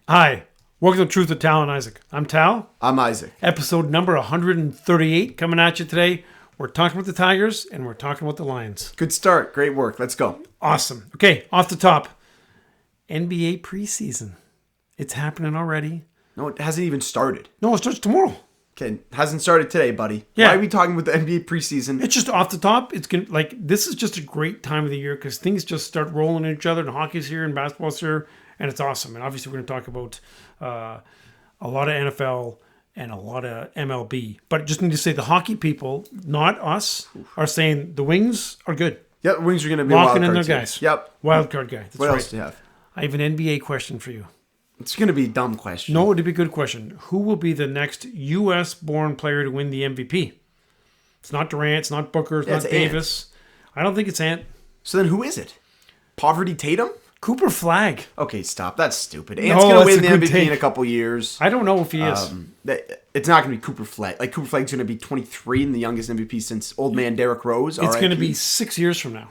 Hi, welcome to Truth with Tal and Isaac. I'm Tal. I'm Isaac. Episode number 138 coming at you today. We're talking about the Tigers and we're talking about the Lions. Good start. Great work. Let's go. Awesome. Okay, off the top, NBA preseason. It's happening already. No, it hasn't even started. No, it starts tomorrow. Okay, hasn't started today, buddy. Yeah. Why are we talking about the NBA preseason? It's just off the top. It's gonna this is just a great time of the year because things just start rolling in each other. And hockey's here and basketball's here, and it's awesome. And obviously, we're going to talk about a lot of NFL and a lot of MLB. But I just need to say the hockey people, not us, are saying the Wings are good. Yep, Wings are going to be Locking in wild their card team. guys. Yep. Wild card guy. That's What right. else do you have? I have an NBA question for you. It's going to be a dumb question. No, it'd be a good question. Who will be the next U.S.-born player to win the MVP? It's not Durant. It's not Booker. It's not it's Davis. I don't think it's Ant. So then who is it? Poverty Tatum? Cooper Flagg. Okay, stop. That's stupid. Ant's going to that's win a the good MVP take. in a couple years. I don't know if he is. It's not going to be Cooper Flagg. Like, Cooper Flagg's going to be 23 and the youngest MVP since old man Derrick Rose. It's going to be 6 years from now.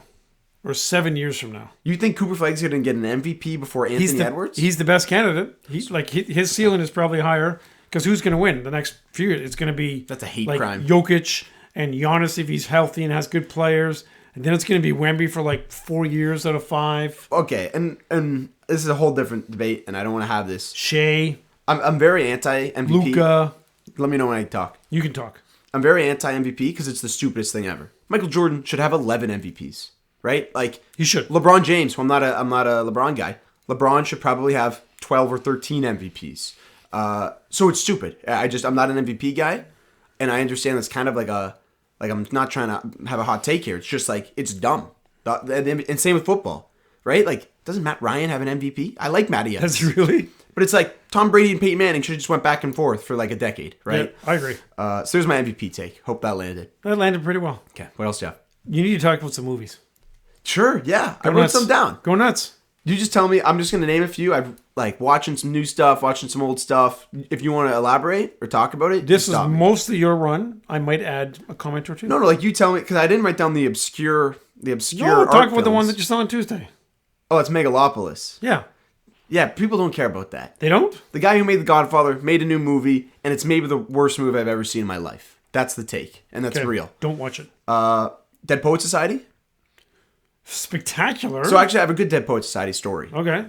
Or 7 years from now. You think Cooper Flagg's going to get an MVP before Anthony Edwards? He's the best candidate. He's like his ceiling is probably higher because who's going to win the next few years? It's going to be That's a hate like crime. Jokic and Giannis if he's healthy and has good players, and then it's going to be Wemby for like 4 years out of 5. Okay, and this is a whole different debate, and I don't want to have this. Shea, I'm very anti-MVP. Luka. Let me know when I talk. You can talk. I'm very anti-MVP because it's the stupidest thing ever. Michael Jordan should have 11 MVPs, right? Like He should. LeBron James. Well, I'm not a LeBron guy. LeBron should probably have 12 or 13 MVPs. So it's stupid. I'm not an MVP guy, and I understand that's kind of like I'm not trying to have a hot take here. It's just like it's dumb. And same with football, right? Like, doesn't Matt Ryan have an MVP? I like Matty Ice. That's really. But it's like Tom Brady and Peyton Manning should have just went back and forth for like a decade, right? Yeah, I agree. So there's my MVP take. Hope that landed. That landed pretty well. Okay, what else do you have? You need to talk about some movies. Sure, yeah. I Go wrote nuts. some down. Go nuts. You just tell me. I'm just going to name a few. I've like watching some new stuff, watching some old stuff. If you want to elaborate or talk about it, This is stop me. mostly your run. I might add a comment or two. No, like you tell me because I didn't write down the obscure. No, art talk about the one films. that you saw on Tuesday. Oh, it's Megalopolis. Yeah. Yeah, people don't care about that. They don't? The guy who made The Godfather made a new movie, and it's maybe the worst movie I've ever seen in my life. That's the take, and that's Okay, real. Don't watch it. Dead Poet Society. Spectacular. So actually, I have a good Dead Poet Society story. Okay.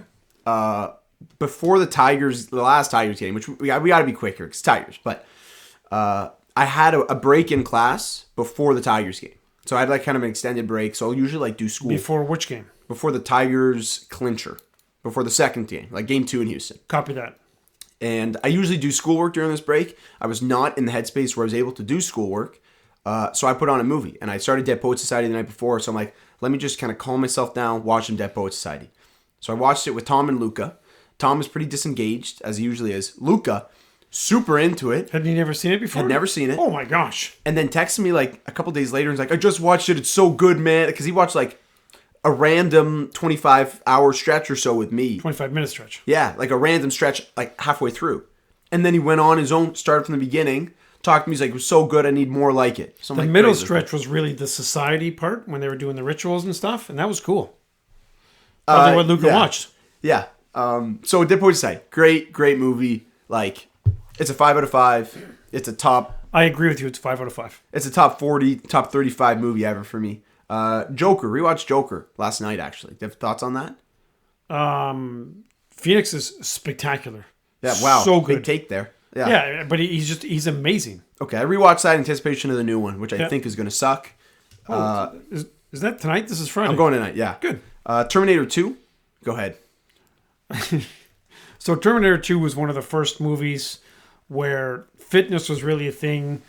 Before the last Tigers game, which we got to be quick here because Tigers, but I had a break in class before the Tigers game. So I had like kind of an extended break. So I'll usually like do school Before which game? before the Tigers clincher, before the second game, like game 2 in Houston. Copy that. And I usually do schoolwork during this break. I was not in the headspace where I was able to do schoolwork. So I put on a movie, and I started Dead Poet Society the night before. So I'm like, let me just kind of calm myself down, watch some Dead Poet Society. So I watched it with Tom and Luca. Tom is pretty disengaged, as he usually is. Luca, super into it. Had you never seen it before? Had never seen it. Oh my gosh. And then texted me like a couple days later and he's like, I just watched it. It's so good, man. Because he watched like a random 25-hour stretch or so with me. 25-minute stretch. Yeah, like a random stretch like halfway through. And then he went on his own, started from the beginning, talked to me. He's like, it was so good. I need more like it. So I'm The like, middle great. stretch was really the society part when they were doing the rituals and stuff, and that was cool. Probably what Luca yeah. watched. Yeah. So Dead Poet Society, great movie. Like, it's a 5 out of 5. It's a top. I agree with you. It's 5 out of 5. It's a top 40, top 35 movie ever for me. Joker. Rewatched Joker last night. Actually, do you have thoughts on that? Phoenix is spectacular. Yeah. Wow. So Big good. take there. Yeah. Yeah, but he's amazing. Okay. I rewatched that in anticipation of the new one, which I Yeah. think is going to suck. Is that tonight? This is Friday. I'm going tonight. Yeah. Good. Terminator 2. Go ahead. So Terminator 2 was one of the first movies where fitness was really a thing,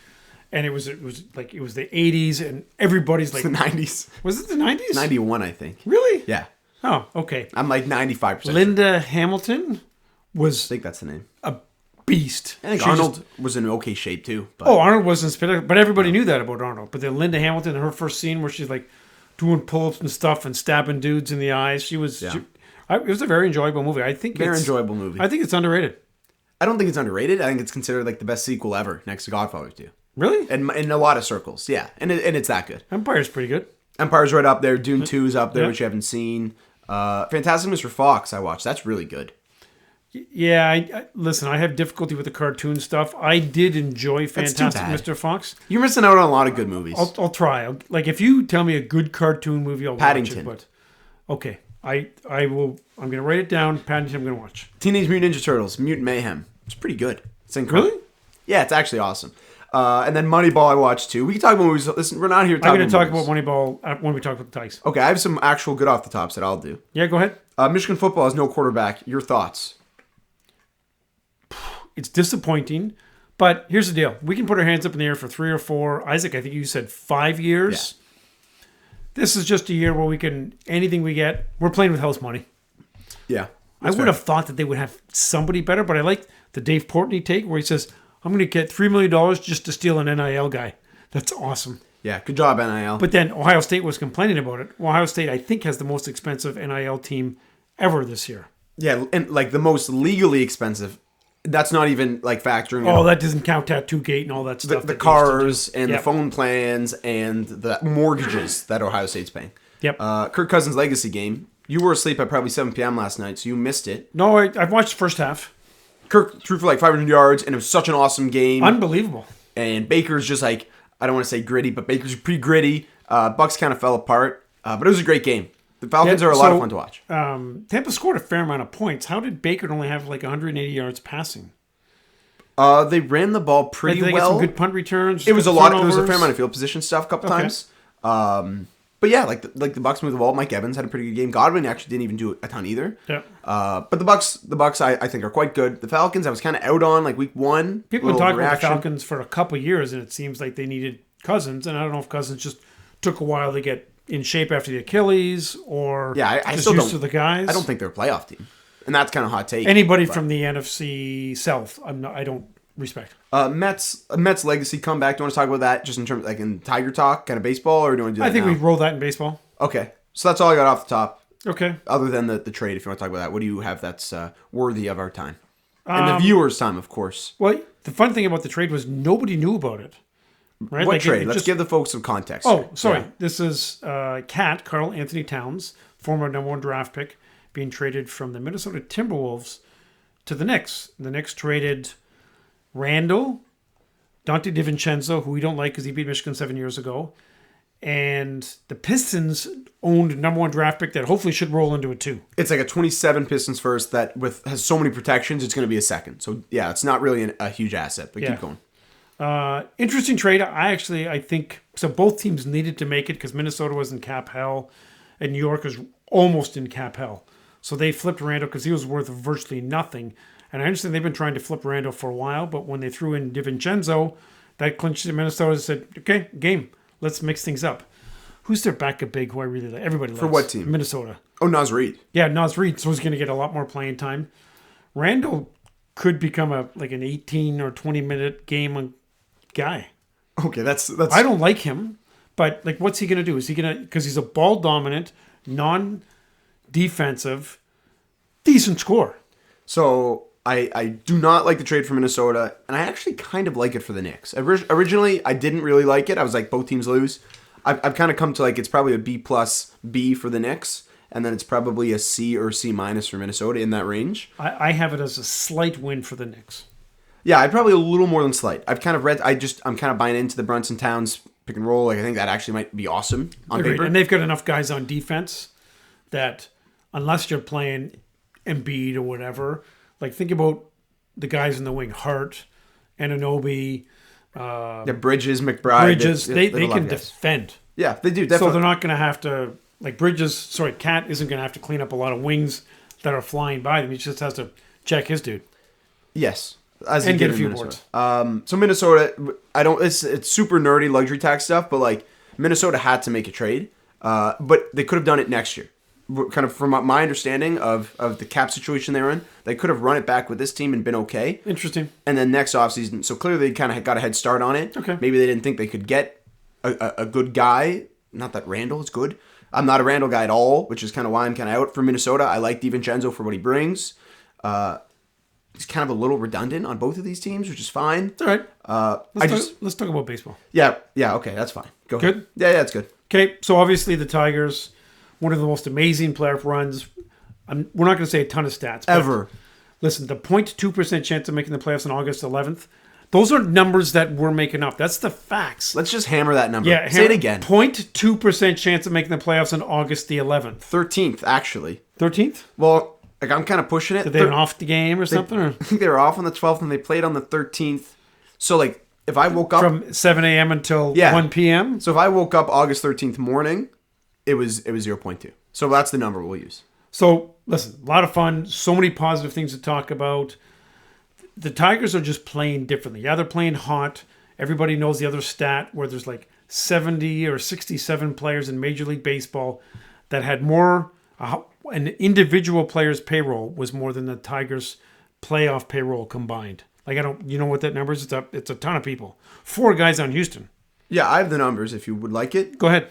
and it was the 80s, and everybody's like, The 90s. was it the 90s? 91, I think. Really? Yeah. Oh, okay. I'm like 95%. sure. Linda Hamilton was I think that's the name. a beast. I think She Arnold just- was in okay shape too. But Arnold wasn't spectacular, but everybody knew that about Arnold. But then Linda Hamilton, her first scene where she's like doing pull-ups and stuff and stabbing dudes in the eyes, it was a very enjoyable movie. I think very it's enjoyable movie. I think it's underrated. I don't think it's underrated. I think it's considered like the best sequel ever, next to Godfather 2. Really? In a lot of circles, yeah. And it's that good. Empire's pretty good. Empire's right up there. Dune 2 is up there, Yeah. which you haven't seen. Fantastic Mr. Fox, I watched. That's really good. Yeah, listen, I have difficulty with the cartoon stuff. I did enjoy Fantastic bad. Mr. Fox. You're missing out on a lot of good movies. I'll try. Like if you tell me a good cartoon movie, I'll Paddington. watch it. But okay, I will. I'm gonna write it down. Paddington. I'm gonna watch. Teenage Mutant Ninja Turtles, Mutant Mayhem. It's pretty good. It's incredible. Really? Yeah, it's actually awesome. And then Moneyball I watched too. We can talk about movies. Listen, we're not here talking I'm going to talk movies. about Moneyball when we talk about the Tigers. Okay, I have some actual good off the tops that I'll do. Yeah, go ahead. Michigan football has no quarterback. Your thoughts? It's disappointing, but here's the deal. We can put our hands up in the air for 3 or 4. Isaac, I think you said 5 years. Yeah. This is just a year where we can, anything we get, we're playing with house money. Yeah. I would have thought that they would have somebody better, but I like the Dave Portnoy take where he says, I'm going to get $3 million just to steal an NIL guy. That's awesome. Yeah, good job, NIL. But then Ohio State was complaining about it. Ohio State, I think, has the most expensive NIL team ever this year. Yeah, and like the most legally expensive. That's not even like factoring in. Oh, that doesn't count Tattoo Gate and all that stuff. The cars and the phone plans and the mortgages that Ohio State's paying. Yep. Kirk Cousins' legacy game. You were asleep at probably 7 p.m. last night, so you missed it. No, I've watched the first half. Kirk threw for like 500 yards, and it was such an awesome game. Unbelievable. And Baker's just like, I don't want to say gritty, but Baker's pretty gritty. Bucks kind of fell apart, but it was a great game. The Falcons are a lot of fun to watch. Tampa scored a fair amount of points. How did Baker only have like 180 yards passing? They ran the ball pretty Did they well. get some good punt returns. It was a lot. There was a turnovers? fair amount of field position stuff a couple times. But yeah, like the Bucks moved the ball. Mike Evans had a pretty good game. Godwin actually didn't even do a ton either. Yeah. But the Bucks, I think are quite good. The Falcons, I was kind of out on like week 1. People have been talking about the Falcons for a couple of years, and it seems like they needed Cousins. And I don't know if Cousins just took a while to get in shape after the Achilles, or I just still used don't, to the guys. I don't think they're a playoff team, and that's kind of hot take. Anybody from the NFC South, I don't respect. Mets legacy comeback. Do you want to talk about that just in terms like in Tiger talk, kind of baseball, or do you want to do that I think now? we roll that in baseball. Okay, so that's all I got off the top. Okay. Other than the trade, if you want to talk about that, what do you have that's worthy of our time and the viewers' time, of course? Well, the fun thing about the trade was nobody knew about it. Right? What trade? Let's give the folks some context. Oh, sorry. Yeah. This is Carl Anthony Towns, former #1 draft pick, being traded from the Minnesota Timberwolves to the Knicks. The Knicks traded Randle, Dante DiVincenzo, who we don't like because he beat Michigan 7 years ago, and the Pistons owned #1 draft pick that hopefully should roll into a 2. It's like a 27 Pistons first that has so many protections, it's going to be a second. So yeah, it's not really a huge asset, but keep going. Interesting trade. I think so. Both teams needed to make it because Minnesota was in cap hell, and New York was almost in cap hell. So they flipped Randle because he was worth virtually nothing. And I understand they've been trying to flip Randle for a while, but when they threw in DiVincenzo, that clinched it. Minnesota said, "Okay, game. Let's mix things up." Who's their backup big who I really like? Everybody likes. For what team? Minnesota. Oh, Naz Reid. Yeah, Naz Reid. So he's going to get a lot more playing time. Randle could become an 18 or 20-minute game guy. Okay, that's. I don't like him, but like, what's he gonna do? Is he gonna, because he's a ball dominant, non-defensive, decent scorer. So I do not like the trade for Minnesota, and I actually kind of like it for the Knicks. Originally, I didn't really like it. I was like, both teams lose. I've kind of come to like it's probably a B+ B for the Knicks, and then it's probably a C or C- for Minnesota in that range. I have it as a slight win for the Knicks. Yeah, I'd probably a little more than slight. I've kind of read. I'm kind of buying into the Brunson Towns pick and roll. Like I think that actually might be awesome on paper. And they've got enough guys on defense that unless you're playing Embiid or whatever, like think about the guys in the wing, Hart, Anunoby, Bridges, McBride. They can defend. Yeah, they do. Definitely. So they're not going to have to Cat isn't going to have to clean up a lot of wings that are flying by them. He just has to check his dude. Yes. And get a few boards. So Minnesota, it's super nerdy luxury tax stuff, but like Minnesota had to make a trade, but they could have done it next year. Kind of from my understanding of the cap situation they're in, they could have run it back with this team and been okay. Interesting. And then next offseason, so clearly they kind of got a head start on it. Okay. Maybe they didn't think they could get a good guy. Not that Randle is good. I'm not a Randle guy at all, which is kind of why I'm kind of out for Minnesota. I like DiVincenzo for what he brings. He's kind of a little redundant on both of these teams, which is fine. It's all right. Let's talk about baseball. Yeah, okay, that's fine. Go ahead. Good? Yeah, that's good. Okay, so obviously the Tigers, one of the most amazing playoff runs. We're not going to say a ton of stats. Ever. listen, the 0.2% chance of making the playoffs on August 11th, those are numbers that we're making up. That's the facts. Let's just hammer that number. Yeah, Say it again. 0.2% chance of making the playoffs on August the 11th. 13th, actually. 13th? Well, like I'm kind of pushing it. Did they have an off the game or something? Or? I think they were off on the 12th and they played on the 13th. So, like, if I woke up... From 7 a.m. until 1 p.m.? So if I woke up August 13th morning, it was 0.2. So that's the number we'll use. So, listen, a lot of fun. So many positive things to talk about. The Tigers are just playing differently. Yeah, they're playing hot. Everybody knows the other stat where there's like 70 or 67 players in Major League Baseball that had more, an individual player's payroll was more than the Tigers' playoff payroll combined. Like, you know what that number is? It's a ton of people. 4 guys on Houston. Yeah, I have the numbers if you would like it. Go ahead.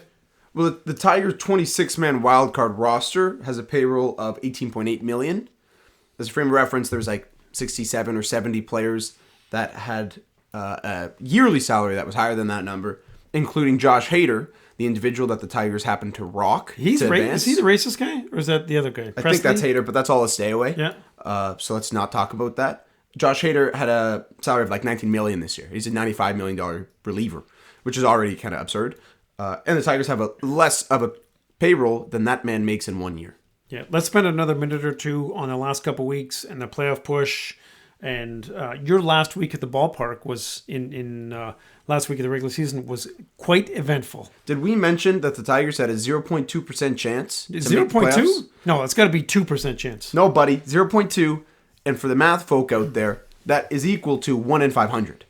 Well, the Tigers' 26-man wildcard roster has a payroll of $18.8 million. As a frame of reference, there's like 67 or 70 players that had a yearly salary that was higher than that number, including Josh Hader, the individual that the Tigers happened to rock. Is he the racist guy, or is that the other guy? I think that's Hader, but that's all a stay away. Yeah. So let's not talk about that. Josh Hader had a salary of like $19 million this year. He's a $95 million reliever, which is already kind of absurd. And the Tigers have a less of a payroll than that man makes in 1 year. Yeah, let's spend another minute or two on the last couple weeks and the playoff push. And your last week at the ballpark was in last week of the regular season was quite eventful. Did we mention that the Tigers had a 0.2% chance? 0.2? No, it's got to be 2% chance. No, buddy, 0.2. And for the math folk out there, that is equal to 1 in 500.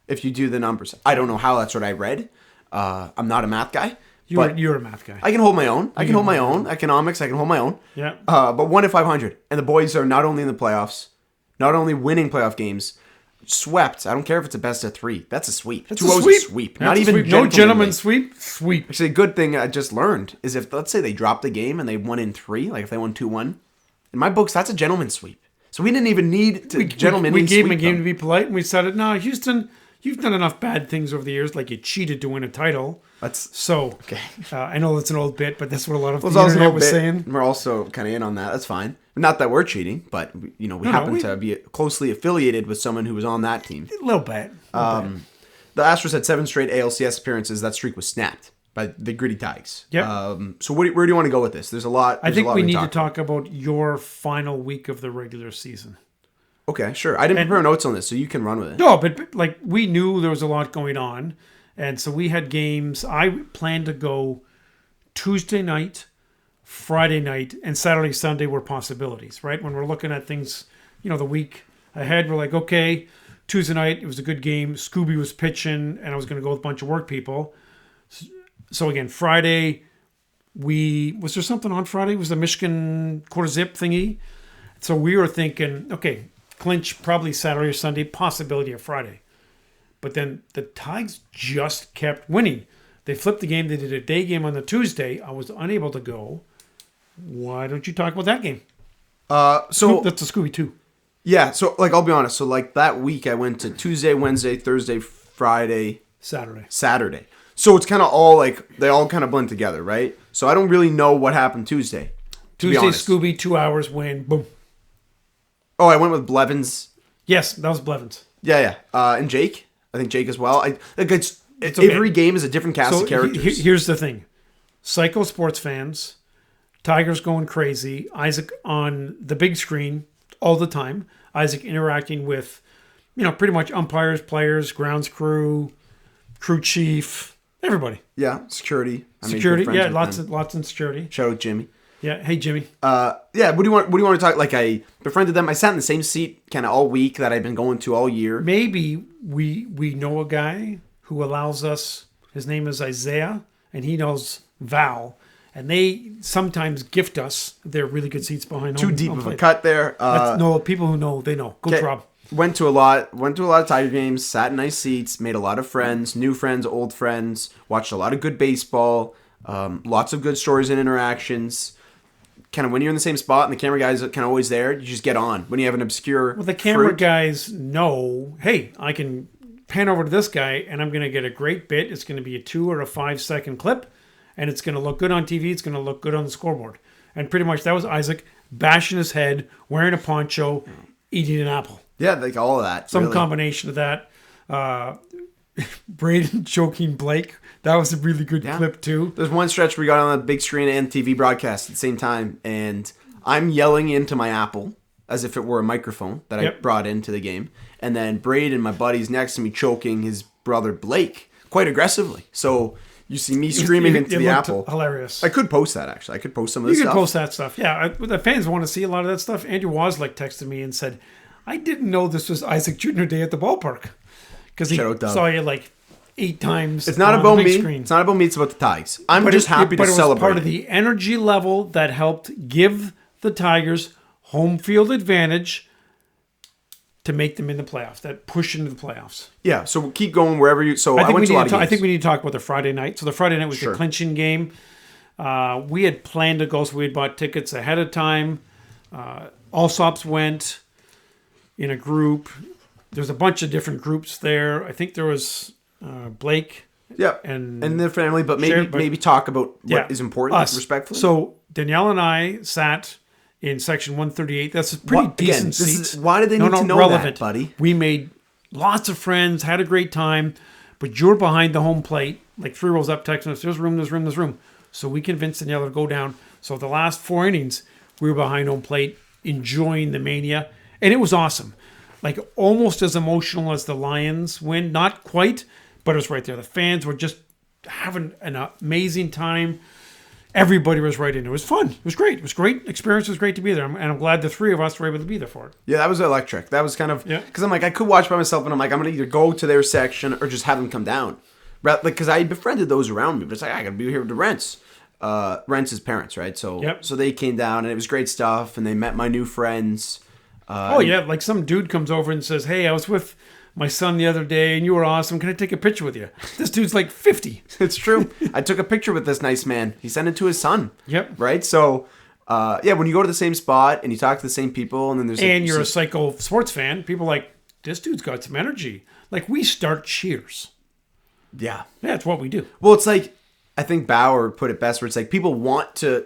If you do the numbers, I don't know how that's what I read. I'm not a math guy. You're a math guy. I can hold my own. I can hold my own. Economics, I can hold my own. Yeah. But 1 in 500. And the boys are not only in the playoffs, not only winning playoff games, swept. I don't care if it's a best of 3. That's a sweep. That's 2-0's a sweep. Not even no gentleman sweep. Sweep. Actually, a good thing I just learned is if, let's say, they dropped the game and they won in 3, like if they won 2-1, in my books, that's a gentleman's sweep. So we didn't even need to we gave him a game them. to be polite, and we said, no, Houston, you've done enough bad things over the years, like you cheated to win a title. Okay. I know that's an old bit, but that's what a lot of the internet was saying. We're also kind of in on that. That's fine. Not that we're cheating, but we happen to be closely affiliated with someone who was on that team. A little bit. The Astros had 7 straight ALCS appearances. That streak was snapped by the Gritty Tigers. Yeah. So where do you want to go with this? There's a lot. I think we need to talk about your final week of the regular season. Okay, sure. I didn't prepare notes on this, so you can run with it. No, but like we knew there was a lot going on, and so we had games. I planned to go Tuesday night, Friday night, and Saturday, Sunday were possibilities, right? When we're looking at things, the week ahead, we're like, okay, Tuesday night, it was a good game. Scooby was pitching, and I was going to go with a bunch of work people. So again, Friday, was there something on Friday? Was the Michigan quarter zip thingy? So we were thinking, okay, clinch probably Saturday or Sunday, possibility of Friday. But then the Tigers just kept winning. They flipped the game. They did a day game on the Tuesday. I was unable to go. Why don't you talk about that game? So that's a Scooby too. Yeah. So I'll be honest. So that week I went to Tuesday, Wednesday, Thursday, Friday, Saturday. So it's kind of all they all kind of blend together, right? So I don't really know what happened Tuesday. Tuesday, Scooby, 2 hours win, boom. Oh, I went with Blevins. Yes, that was Blevins. Yeah. And Jake. I think Jake as well. It's okay. Every game is a different cast of characters. Here's the thing. Psycho sports fans, Tigers going crazy, Isaac on the big screen all the time, Isaac interacting with, pretty much umpires, players, grounds crew chief, everybody. Yeah, security. Yeah, lots in security. Shout out Jimmy. Yeah, hey Jimmy. Yeah. What do you want to talk? I befriended them. I sat in the same seat kind of all week that I've been going to all year. Maybe we know a guy who allows us. His name is Isaiah, and he knows Val, and they sometimes gift us their really good seats behind. Too deep of a cut there. No, people who know, they know. Go Rob. Went to a lot of Tiger games. Sat in nice seats. Made a lot of friends, new friends, old friends. Watched a lot of good baseball. Lots of good stories and interactions. Kind of when you're in the same spot and the camera guys are kind of always there, you just get on. When you have an obscure the camera guys know, hey, I can pan over to this guy and I'm going to get a great bit. It's going to be a 2 or a 5 second clip and it's going to look good on TV. It's going to look good on the scoreboard. And pretty much that was Isaac. bashing his head, wearing a poncho, eating an apple. Yeah, like all of that. Some really. combination of that. Braden choking Blake. That was a really good clip too. There's one stretch where we got on a big screen and TV broadcast at the same time, and I'm yelling into my Apple as if it were a microphone that I brought into the game. And then Braden, my buddy's next to me, choking his brother Blake quite aggressively. So you see me screaming into the Apple. Hilarious. I could post that, actually. I could post some of this stuff. You can post that stuff. Yeah, the fans want to see a lot of that stuff. Andrew Wozliak texted me and said, I didn't know this was Isaac Jr. Day at the ballpark. Because he saw you like 8 times. It's not about me. Screen. It's not about me. It's about the Tigers. I'm just happy to celebrate. But it was part of the energy level that helped give the Tigers home field advantage to make them in the playoffs. That push into the playoffs. Yeah. So we'll keep going wherever you. So I went to a lot of games. I think we need to talk about the Friday night. So the Friday night was the clinching game. We had planned to go, so we had bought tickets ahead of time. Allsops went in a group. There's a bunch of different groups there. I think there was Blake. Yeah, and their family, but maybe talk about what is important, respectfully. So Danielle and I sat in section 138. That's a pretty decent seats. Why do they need to know relevant, that, buddy? We made lots of friends, had a great time, but you're behind the home plate, like 3 rows up, texting us, there's room. So we convinced Danielle to go down. So the last 4 innings, we were behind home plate, enjoying the mania, and it was awesome. Like almost as emotional as the Lions win. Not quite, but it was right there. The fans were just having an amazing time. Everybody was right in. It was fun. It was great. It was great experience. It was great to be there. And I'm glad the 3 of us were able to be there for it. Yeah, that was electric. That was kind of... Because I'm like, I could watch by myself, and I'm like, I'm going to either go to their section or just have them come down. Because I befriended those around me. But it's like, I got to be here with the Rents. Rents' parents, right? So they came down, and it was great stuff, and they met my new friends. Like some dude comes over and says, hey, I was with my son the other day and you were awesome. Can I take a picture with you? This dude's like 50. It's true. I took a picture with this nice man. He sent it to his son. Yep. Right? So, when you go to the same spot and you talk to the same people and then there's... And you're a psycho sports fan, people are like, this dude's got some energy. Like, we start cheers. Yeah. Yeah, it's what we do. Well, it's like... I think Bauer put it best where it's like people want to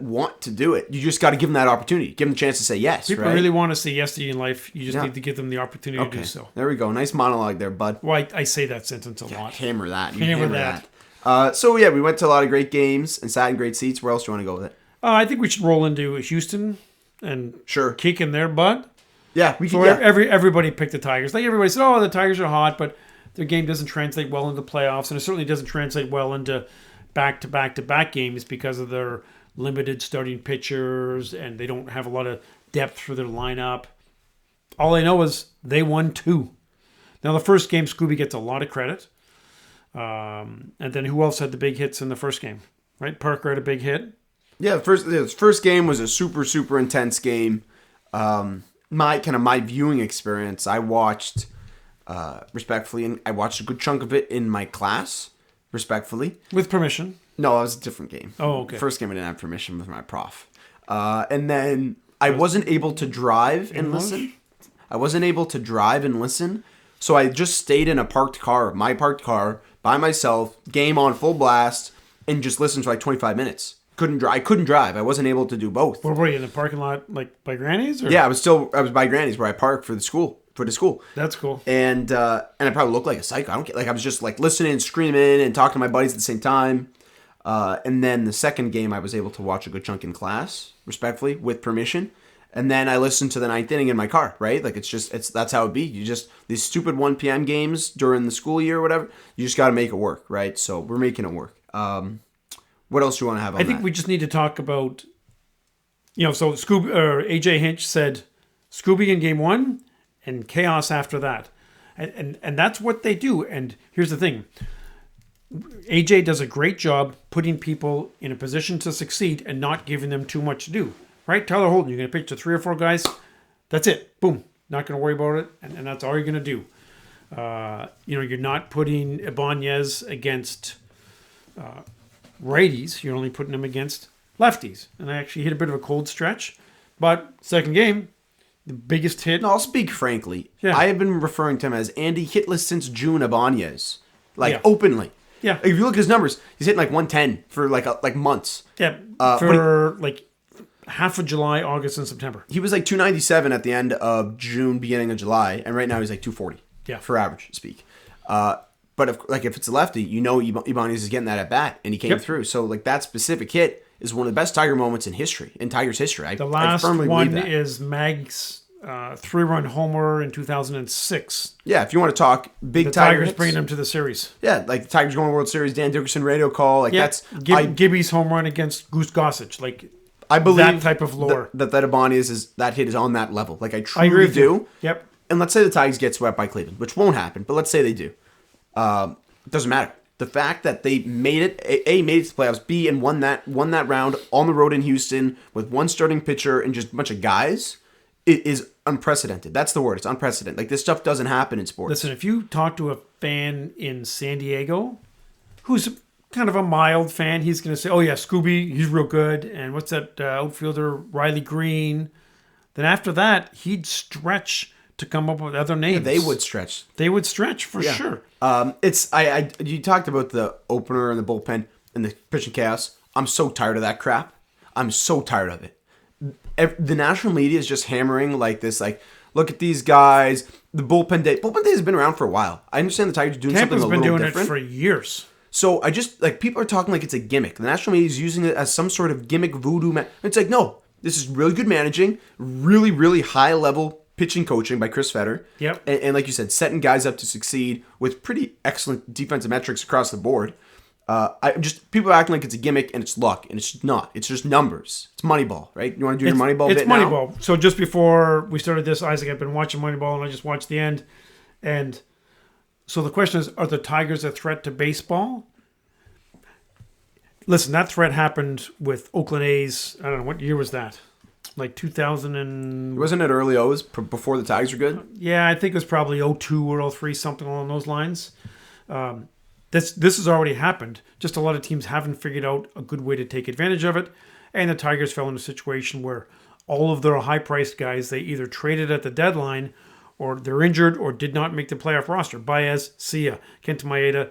do it. You just got to give them that opportunity. Give them the chance to say yes. People really want to say yes to you in life. You just need to give them the opportunity to do so. There we go. Nice monologue there, bud. Well, I say that sentence a lot. Hammer that. Hammer that. We went to a lot of great games and sat in great seats. Where else do you want to go with it? I think we should roll into Houston and kick in their butt. Yeah, we can. Everybody picked the Tigers. Like everybody said, the Tigers are hot, but their game doesn't translate well into playoffs, and it certainly doesn't translate well into back-to-back games because of their limited starting pitchers and they don't have a lot of depth for their lineup. All I know is they won 2. Now, the first game, Scooby gets a lot of credit. And then who else had the big hits in the first game? Right? Parker had a big hit. Yeah, the first game was a super, super intense game. My viewing experience, I watched, respectfully, and I watched a good chunk of it in my class. Respectfully. With permission? No, it was a different game. Oh, okay. First game I didn't have permission with my prof. And then I wasn't able to drive and listen. So I just stayed in my parked car, by myself, game on full blast, and just listened for like 25 minutes. I couldn't drive. I wasn't able to do both. Where were you, in the parking lot, like by Granny's? Or? Yeah, I was by Granny's where I parked for the school. That's cool. And I probably looked like a psycho. I don't get, like, I was just like listening and screaming and talking to my buddies at the same time. And then the second game, I was able to watch a good chunk in class, respectfully, with permission. And then I listened to the 9th inning in my car, right? Like, that's how it be. These stupid 1 p.m. games during the school year or whatever, you just got to make it work, right? So we're making it work. What else do you want to have on that? I think we just need to talk about, so AJ Hinch said Scooby in game 1 and chaos after that. And that's what they do. And here's the thing. AJ does a great job putting people in a position to succeed and not giving them too much to do. Right? Tyler Holden, you're going to pitch to 3 or 4 guys. That's it. Boom. Not going to worry about it. And that's all you're going to do. You're not putting Ibanez against righties. You're only putting them against lefties. And I actually hit a bit of a cold stretch. But second game, the biggest hit. No, I'll speak frankly. Yeah. I have been referring to him as Andy hitless since June Ibanez. Openly. Yeah. If you look at his numbers, he's hitting like 110 for like months. Yeah. half of July, August, and September. He was like 297 at the end of June, beginning of July, and right now he's like 240. Yeah. For average speak. But if it's a lefty, Ibanez is getting that at bat, and he came through. So like that specific hit is one of the best Tiger moments in Tigers history. The last I firmly believe one that. is Mag's 3-run homer in 2006. Yeah, if you want to talk big The Tiger Tigers hits, bringing them to the series. yeah, like the Tigers going to World Series, Dan Dickerson radio call, like that's Gibby's home run against Goose Gossage, like I believe that type of lore. that Ibanez that hit is on that level. Like I I agree truly with do. you. Yep. And let's say the Tigers get swept by Cleveland, which won't happen, but let's say they do. It doesn't matter. The fact that they made it, A, made it to the playoffs, B, and won that round on the road in Houston with one starting pitcher and just a bunch of guys, it is unprecedented. That's the word. It's unprecedented. Like, this stuff doesn't happen in sports. Listen, if you talk to a fan in San Diego who's kind of a mild fan, he's going to say, oh, yeah, Scooby, he's real good. And what's that outfielder, Riley Green? Then after that, he'd stretch to come up with other names. They would stretch. They would stretch for sure. You talked about the opener and the bullpen and the pitching chaos. I'm so tired of that crap. I'm so tired of it. The national media is just hammering like this, like, look at these guys. The bullpen day has been around for a while. I understand the Tigers are doing Tampa's something a been little doing different. it for years. So I just, like, people are talking like it's a gimmick. The national media is using it as some sort of gimmick voodoo. It's like, no, this is really good managing, really, really high level pitching coaching by Chris Fetter. Yep. And like you said, setting guys up to succeed with pretty excellent defensive metrics across the board. People are acting like it's a gimmick and it's luck, and it's not. It's just numbers. It's Moneyball, right? You want to do your Moneyball bit now? It's Moneyball. So just before we started this, Isaac, I've been watching Moneyball, and I just watched the end. And so the question is, are the Tigers a threat to baseball? Listen, that threat happened with Oakland A's. I don't know, what year was that? Like 2000 and... Wasn't it early O's before the Tigers were good? Yeah, I think it was probably 02 or 03, something along those lines. This has already happened. Just a lot of teams haven't figured out a good way to take advantage of it. And the Tigers fell in a situation where all of their high-priced guys, they either traded at the deadline, or they're injured, or did not make the playoff roster. Baez, see ya. Kenta Maeda,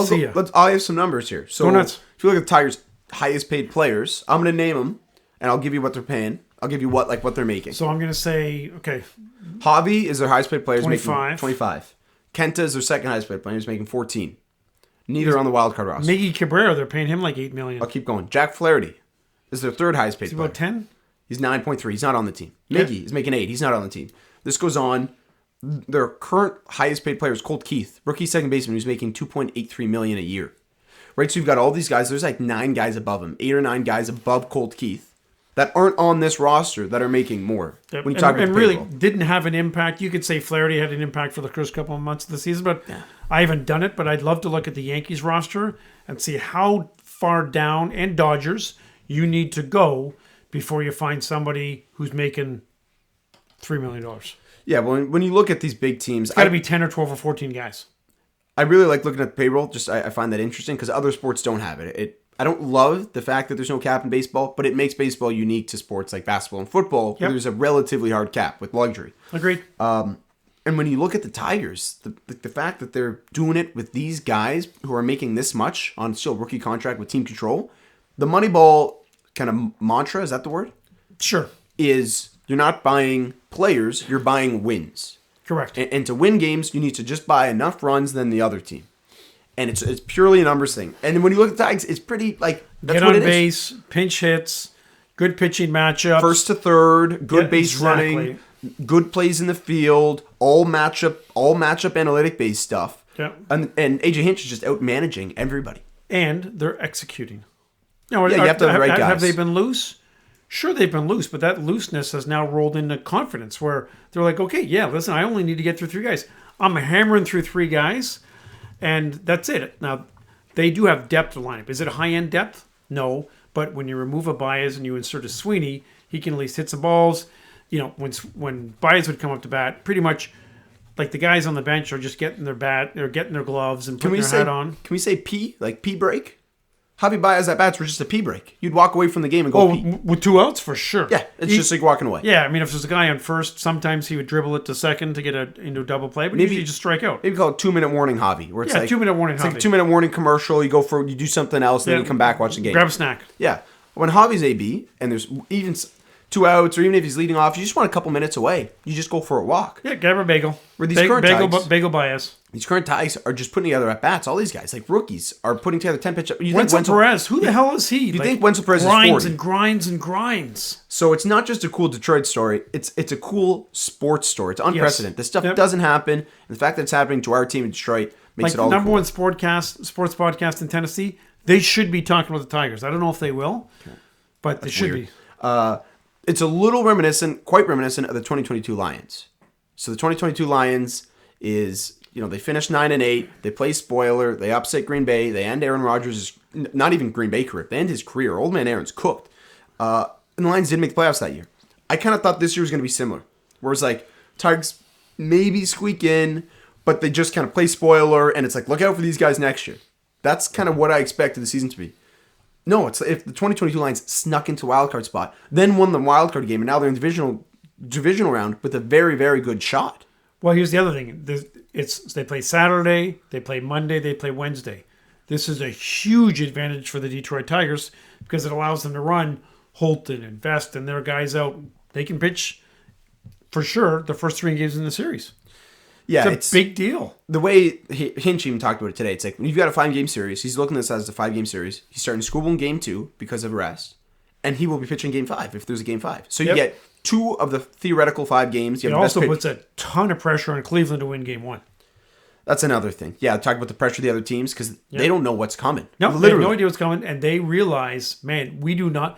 see ya. I have some numbers here. So Go nuts. If you look at the Tigers' highest paid players, I'm going to name them, and I'll give you what they're paying. I'll give you what they're making. So I'm going to say, okay. Javi is their highest paid player. 25. Making 25. Kenta is their second highest paid player. He's making 14. Neither on the wild card roster. Miggy Cabrera, they're paying him like $8 million. I'll keep going. Jack Flaherty is their third highest paid player. About 10? He's 9.3. He's not on the team. Miggy is making 8. He's not on the team. This goes on. Their current highest paid player is Colt Keith, rookie second baseman, who's making $2.83 million a year. Right, so you've got all these guys. There's like 9 guys above him, 8 or 9 guys above Colt Keith that aren't on this roster that are making more. Yep. When you talk about and really didn't have an impact. You could say Flaherty had an impact for the first couple of months of the season, but I haven't done it. But I'd love to look at the Yankees roster and see how far down, and Dodgers, you need to go before you find somebody who's making $3 million. Yeah, when you look at these big teams, It's got to be 10 or 12 or 14 guys. I really like looking at the payroll. Just I find that interesting because other sports don't have it. I don't love the fact that there's no cap in baseball, but it makes baseball unique to sports like basketball and football, where there's a relatively hard cap with luxury. Agreed. And when you look at the Tigers, the fact that they're doing it with these guys who are making this much on still rookie contract with team control, the Moneyball kind of mantra, is that the word? Sure. Is you're not buying players, you're buying wins. Correct. And to win games, you need to just buy enough runs than the other team. And it's purely a numbers thing. And when you look at the Tigers, it's pretty, like, that's Get what on it base, pinch hits, good pitching matchups. First to third, good base exactly. running, good plays in the field, all matchup analytic based stuff. Yeah. And AJ Hinch is just out managing everybody. And they're executing. Now, you have to have the right guys. Have they been loose? Sure, they've been loose, but that looseness has now rolled into confidence where they're like, okay, yeah, listen, I only need to get through 3 guys. I'm hammering through 3 guys, and that's it. Now, they do have depth to lineup. Is it a high-end depth? No, but when you remove a Baez and you insert a Sweeney, he can at least hit some balls. You know, when Baez would come up to bat, pretty much like the guys on the bench are just getting their bat, they're getting their gloves and putting their hat on. Can we say P, like P break? Javi Baez at bats were just a P break. You'd walk away from the game and go P. With 2 outs for sure. Yeah, it's just like walking away. Yeah, I mean, if there's a guy on first, sometimes he would dribble it to second to get into a double play, but maybe you just strike out. Maybe call it 2-minute warning Javi, where it's like 2-minute warning. It's like a 2-minute warning commercial. You do something else, and then you come back, watch the game, grab a snack. Yeah, when Javi's AB, and there's even 2 outs, or even if he's leading off, you just want a couple minutes away. You just go for a walk. Yeah, grab a bagel. Where these current Tigers, bagel bias. these current Tigers are just putting together at bats. All these guys, like rookies, are putting together 10 pitch. Wenzel Perez, who the hell is he? You think Wenzel Perez is 40? Grinds and grinds. So it's not just a cool Detroit story. It's a cool sports story. It's unprecedented. This stuff doesn't happen. And the fact that it's happening to our team in Detroit makes it all the number cool. one sports podcast in Tennessee. They should be talking about the Tigers. I don't know if they will, but they should be. It's a little quite reminiscent of the 2022 Lions. So the 2022 Lions is, they finished 9-8. They play spoiler. They upset Green Bay. They end Aaron Rodgers' not even Green Bay career. They end his career. Old man Aaron's cooked. And the Lions didn't make the playoffs that year. I kind of thought this year was going to be similar. Where it's like, Tigers maybe squeak in, but they just kind of play spoiler, and it's like, look out for these guys next year. That's kind of what I expected the season to be. No, it's if the 2022 Lions snuck into wildcard spot, then won the wildcard game, and now they're in divisional round with a very, very good shot. Well, here's the other thing. They play Saturday, they play Monday, they play Wednesday. This is a huge advantage for the Detroit Tigers because it allows them to run Holton and Vest and their guys out. They can pitch, for sure, the first 3 games in the series. Yeah, it's a big deal. The way Hinch even talked about it today, it's like when you've got a 5-game series, he's looking at this as a 5-game series. He's starting Skubal in game 2 because of rest, and he will be pitching game 5 if there's a game 5. So you get 2 of the theoretical 5 games. It also puts a ton of pressure on Cleveland to win game 1. That's another thing. Yeah, talk about the pressure of the other teams because they don't know what's coming. No, literally. They have no idea what's coming, and they realize, man, we do not.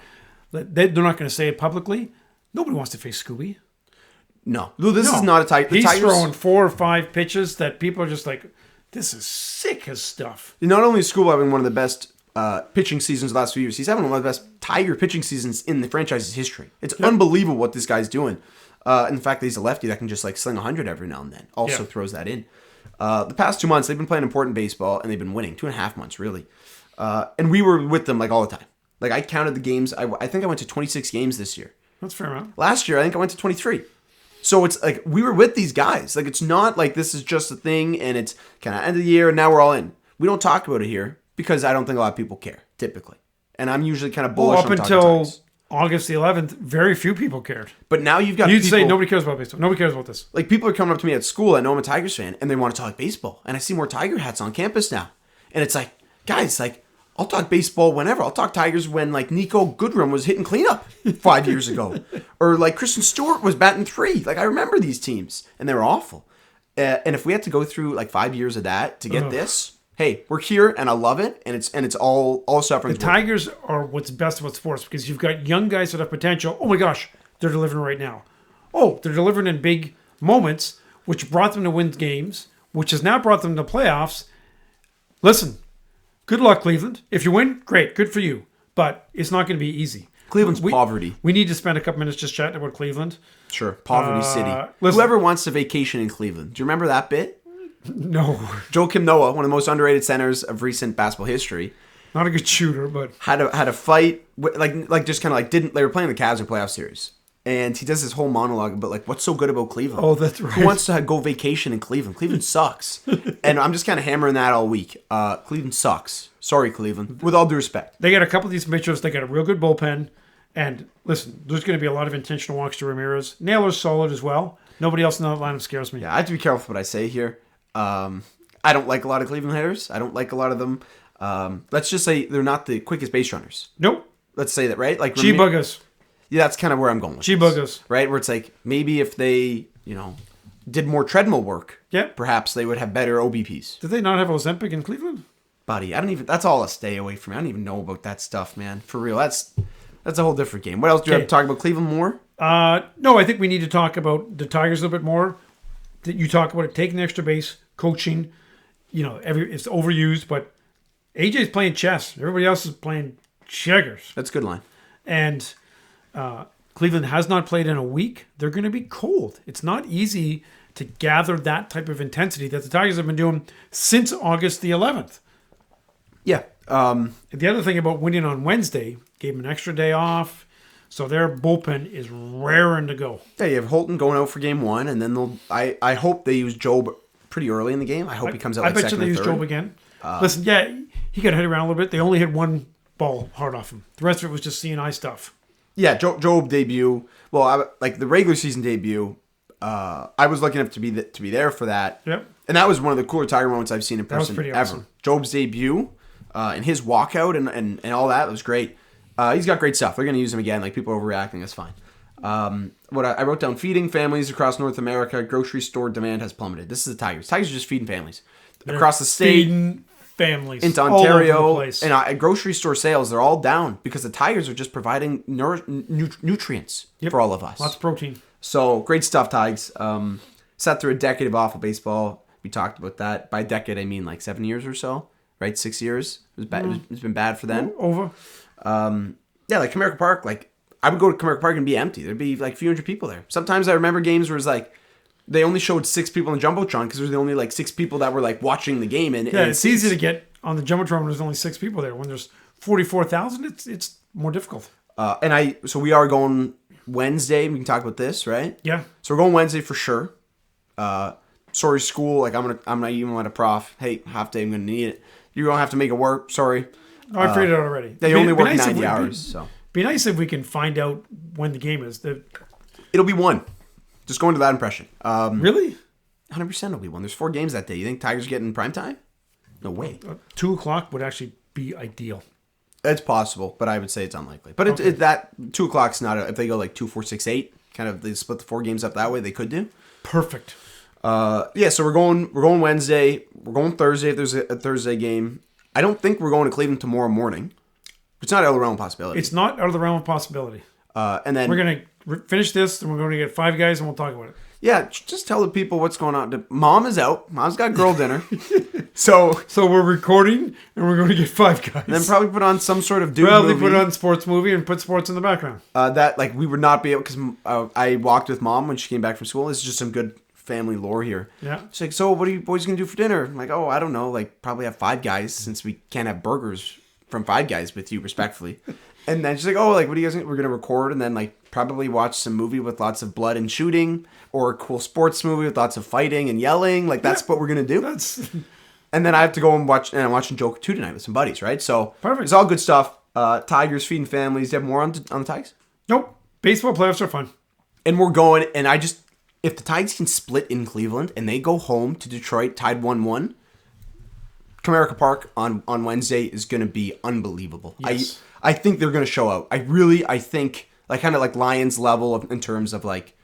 They're not going to say it publicly. Nobody wants to face Scooby. No, this is not a Tiger. He's throwing 4 or 5 pitches that people are just like, this is sick as stuff. Not only is Scooby having one of the best pitching seasons of the last few years, he's having one of the best Tiger pitching seasons in the franchise's history. It's unbelievable what this guy's doing. And the fact that he's a lefty that can just like sling 100 every now and then also throws that in. The past 2 months, they've been playing important baseball, and they've been winning. 2.5 months, really. And we were with them like all the time. Like I counted the games. I think I went to 26 games this year. That's fair enough. Last year, I think I went to 23. So it's like we were with these guys. Like it's not like this is just a thing and it's kind of end of the year and now we're all in. We don't talk about it here because I don't think a lot of people care typically. And I'm usually kind of bullish up on until August the 11th, very few people cared. But now you've got You'd say nobody cares about baseball. Nobody cares about this. Like people are coming up to me at school. I know I'm a Tigers fan and they want to talk baseball. And I see more Tiger hats on campus now. And it's like, guys, like I'll talk baseball whenever. I'll talk Tigers when like Nico Goodrum was hitting cleanup 5 years ago. Or like Kristen Stewart was batting 3. Like I remember these teams and they were awful. And if we had to go through like 5 years of that to get this, hey, we're here and I love it. And it's all suffering. The Tigers are what's best about sports because you've got young guys that have potential. Oh my gosh, they're delivering right now. Oh, they're delivering in big moments, which brought them to win games, which has now brought them to playoffs. Listen. Good luck, Cleveland. If you win, great. Good for you. But it's not going to be easy. Cleveland's poverty. We need to spend a couple minutes just chatting about Cleveland. Sure. Poverty city. Listen, whoever wants to vacation in Cleveland. Do you remember that bit? No. Joakim Noah, one of the most underrated centers of recent basketball history. Not a good shooter, but had a fight like just kind of like didn't. They were playing the Cavs in playoff series. And he does this whole monologue about like what's so good about Cleveland. Oh, that's right. Who wants to go vacation in Cleveland? Cleveland sucks. And I'm just kind of hammering that all week. Cleveland sucks. Sorry, Cleveland. With all due respect. They got a couple of these pitchers. They got a real good bullpen. And listen, there's going to be a lot of intentional walks to Ramirez. Naylor's solid as well. Nobody else in that lineup scares me. Yeah, I have to be careful what I say here. I don't like a lot of Cleveland hitters. I don't like a lot of them. Let's just say they're not the quickest base runners. Nope. Let's say that, right? Like G-Buggers. Yeah, that's kind of where I'm going with G-Buggers. Right? Where it's like, maybe if they, did more treadmill work, perhaps they would have better OBPs. Did they not have Ozempic in Cleveland? Buddy, that's all a stay away from me. I don't even know about that stuff, man. For real, that's a whole different game. What else do you have to talk about Cleveland more? No, I think we need to talk about the Tigers a little bit more. You talk about it, taking the extra base, coaching. It's overused, but AJ's playing chess. Everybody else is playing checkers. That's a good line. And Cleveland has not played in a week. They're going to be cold. It's not easy to gather that type of intensity that the Tigers have been doing since August the 11th. Yeah. The other thing about winning on Wednesday, gave them an extra day off, so their bullpen is raring to go. Yeah, you have Holton going out for game 1, and then I hope they use Job pretty early in the game. I hope he comes out like second or third. I bet you they use Job again. Listen, yeah, he got hit around a little bit. They only hit one ball hard off him. The rest of it was just CNI stuff. Yeah, Job debut. Well, like the regular season debut, I was lucky enough to be there for that. Yep. And that was one of the cooler Tiger moments I've seen in person pretty ever. awesome. Job's debut and his walkout and all that was great. He's got great stuff. They're going to use him again. Like, people are overreacting. That's fine. What I wrote down, feeding families across North America, grocery store demand has plummeted. This is the Tigers. Tigers are just feeding families. Across the state. Feeding families. Into all Ontario. over the place. And grocery store sales, they're all down because the Tigers are just providing nutrients for all of us. Lots of protein. So, great stuff, Tigers. Sat through a decade of awful baseball. We talked about that. By decade, I mean like 7 years or so, right? 6 years. It was bad. It's been bad for them. Over. Yeah, like Comerica Park, like I would go to Comerica Park and be empty. There'd be like a few hundred people there. Sometimes I remember games where it's like they only showed 6 people in the Jumbotron because there's the only like 6 people that were like watching the game. And it's easy to get on the Jumbotron when there's only 6 people there. When there's 44,000, it's more difficult. So we are going Wednesday. We can talk about this, right? Yeah. So we're going Wednesday for sure. Sorry, school. Like I'm gonna even let a prof. Hey, half day. I'm gonna need it. You're gonna have to make it work. Sorry. Oh, I figured it out already. They only work 90 hours. So be nice if we can find out when the game is. It'll be 1. Just going to that impression. Really? 100% it'll be 1. There's 4 games that day. You think Tigers getting primetime? No way. 2 o'clock would actually be ideal. It's possible, but I would say it's unlikely. But that 2 o'clock's not if they go like 2, 4, 6, 8. Kind of they split the 4 games up that way. They could do. Perfect. Yeah. So we're going Wednesday. We're going Thursday if there's a Thursday game. I don't think we're going to Cleveland tomorrow morning. It's not out of the realm of possibility. It's not out of the realm of possibility. And then we're going to finish this, and we're going to get 5 guys, and we'll talk about it. Yeah, just tell the people what's going on. Mom is out. Mom's got girl dinner. So we're recording, and we're going to get 5 guys. Then probably put on some sort of dude probably movie. Put on sports movie and put sports in the background. That like we would not be able because I walked with Mom when she came back from school. This is just some good family lore here. Yeah. She's like, so what are you boys gonna do for dinner? I'm like, oh, I don't know. Like probably have 5 guys since we can't have burgers from 5 guys with you, respectfully. And then she's like, oh, like what are you guys? We're gonna record and then like probably watch some movie with lots of blood and shooting, or a cool sports movie with lots of fighting and yelling. Like that's what we're gonna do. And then I have to go and watch. And I'm watching Joker 2 tonight with some buddies, right? So perfect. It's all good stuff. Tigers feeding families. Do you have more on the Tigers? Nope. Baseball playoffs are fun. And we're going. And if the Tigers can split in Cleveland and they go home to Detroit tied 1-1, Comerica Park on Wednesday is going to be unbelievable. Yes. I think they're going to show out. I think like kind of like Lions level in terms of like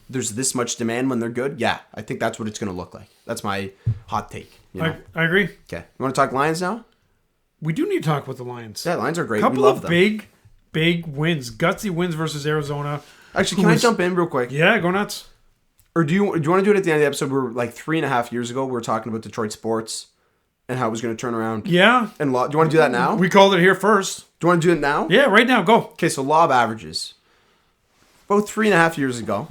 there's this much demand when they're good. Yeah, I think that's what it's going to look like. That's my hot take. You know? I agree. Okay. You want to talk Lions now? We do need to talk about the Lions. Yeah, Lions are great. Couple we love of them. big wins. Gutsy wins versus Arizona. Actually, can I jump in real quick? Yeah, go nuts. Or do you want to do it at the end of the episode? We're like 3.5 years ago. We were talking about Detroit sports and how it was going to turn around. Yeah. And do you want to do that now? We called it here first. Do you want to do it now? Yeah, right now. Go. Okay, so law of averages. About 3.5 years ago,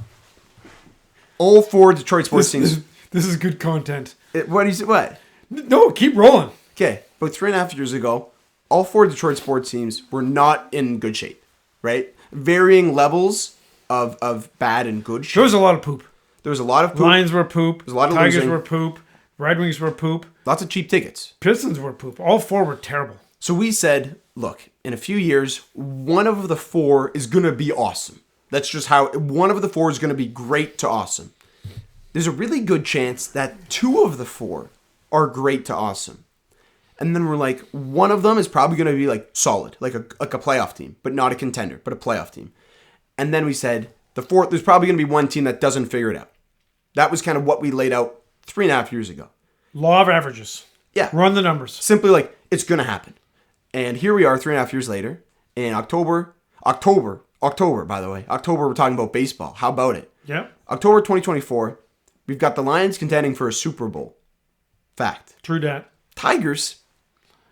all 4 Detroit sports teams. This is good content. What do you say? What? No, keep rolling. Okay, about 3.5 years ago, all 4 Detroit sports teams were not in good shape, right? Varying levels of bad and good shape. There was a lot of poop. There was a lot of poop. Lions were poop. There was a lot of Tigers losing. were poop. Red Wings were poop. Lots of cheap tickets. Pistons were poop. All 4 were terrible. So we said, look, in a few years, one of the 4 is going to be awesome. That's just how one of the 4 is going to be great to awesome. There's a really good chance that 2 of the 4 are great to awesome. And then we're like, one of them is probably going to be like solid, like a playoff team, but not a contender, but a playoff team. And then we said, the 4th, there's probably going to be one team that doesn't figure it out. That was kind of what we laid out 3.5 years ago. Law of averages. Yeah. Run the numbers. Simply like, it's going to happen. And here we are 3.5 years later. In October, by the way. October, we're talking about baseball. How about it? Yep. October 2024, we've got the Lions contending for a Super Bowl. Fact. True dat. Tigers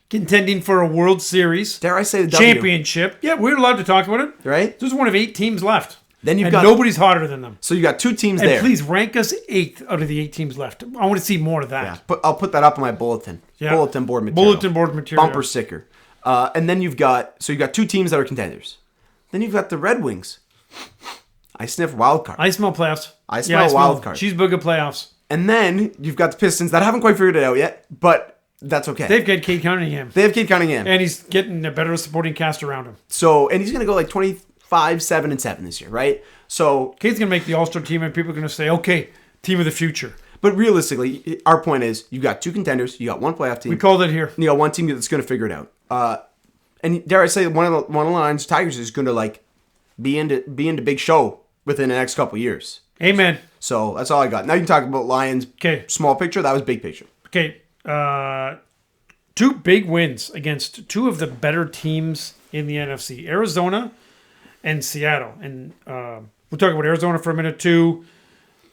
contending for a World Series. Dare I say the W. Championship. Yeah, we're allowed to talk about it. Right? There's one of 8 teams left. Then you've and got nobody's hotter than them. So you got 2 teams and there. Please rank us 8th out of the 8 teams left. I want to see more of that. Yeah, but I'll put that up on my bulletin. Yeah. Bulletin board material. Bulletin board material. Bumper sticker. And then you've got 2 teams that are contenders. Then you've got the Red Wings. I sniff wild card. I smell playoffs. I smell wild card. Cheeseburger playoffs. And then you've got the Pistons that haven't quite figured it out yet, but that's okay. They've got Cade Cunningham. They have Cade Cunningham. And he's getting a better supporting cast around him. So, and he's going to go like 5, 7, and 7 this year, right? So, Kate's going to make the All-Star team, and people are going to say, okay, team of the future. but realistically, our point is you got 2 contenders, you got 1 playoff team. We called it here. And you got 1 team that's going to figure it out. And dare I say, one of the Lions Tigers is going to like be into big show within the next couple of years. Amen. So that's all I got. Now you can talk about Lions. Okay. Small picture. That was big picture. Okay. 2 big wins against 2 of the better teams in the NFC, Arizona and Seattle. And we'll talk about Arizona for a minute too.